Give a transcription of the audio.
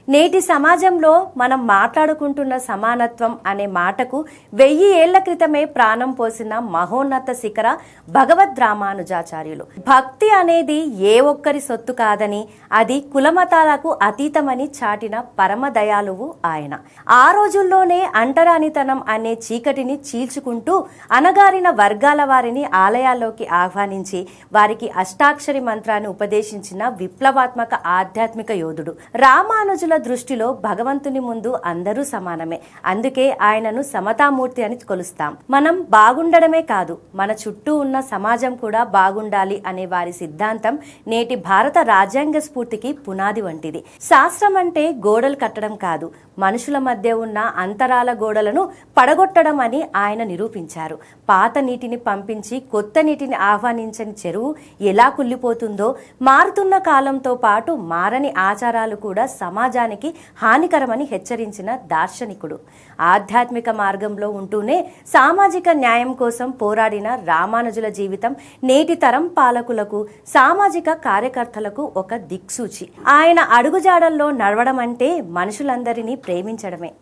నేటి సమాజంలో మనం మాట్లాడుకుంటున్న సమానత్వం అనే మాటకు 1000 ఏళ్ల క్రితమే ప్రాణం పోసిన మహోన్నత శిఖర భగవద్ రామానుజాచార్యులు. భక్తి అనేది ఏ ఒక్కరి సొత్తు కాదని, అది కులమతాలకు అతీతమని చాటిన పరమ దయాళువు ఆయన. ఆ రోజుల్లోనే అంటరానితనం అనే చీకటిని చీల్చుకుంటూ అణగారిన వర్గాల వారిని ఆలయాల్లోకి ఆహ్వానించి వారికి అష్టాక్షరి మంత్రాన్ని ఉపదేశించిన విప్లవాత్మక ఆధ్యాత్మిక యోధుడు. రామానుజుల దృష్టిలో భగవంతుని ముందు అందరూ సమానమే. అందుకే ఆయనను సమతామూర్తి అని కొలుస్తాం. మనం బాగుండడమే కాదు, మన చుట్టూ ఉన్న సమాజం కూడా బాగుండాలి అనే వారి సిద్ధాంతం నేటి భారత రాజ్యాంగ స్ఫూర్తికి పునాది వంటిది. శాస్త్రం అంటే గోడలు కట్టడం కాదు, మనుషుల మధ్య ఉన్న అంతరాల గోడలను పడగొట్టడం అని ఆయన నిరూపించారు. పాత నీటిని పంపించి కొత్త నీటిని ఆహ్వానించని చెరువు ఎలా కుళ్ళిపోతుందో, మారుతున్న కాలంతో పాటు మారని ఆచారాలు కూడా సమాజానికి హానికరమని హెచ్చరించిన దార్శనికుడు. ఆధ్యాత్మిక మార్గంలో ఉంటూనే సామాజిక న్యాయం కోసం పోరాడిన రామానుజుల జీవితం నేటి తరం పాలకులకు, సామాజిక కార్యకర్తలకు ఒక దిక్సూచి. ఆయన అడుగుజాడల్లో నడవడం అంటే మనుషులందరినీ ప్రేమించడమే.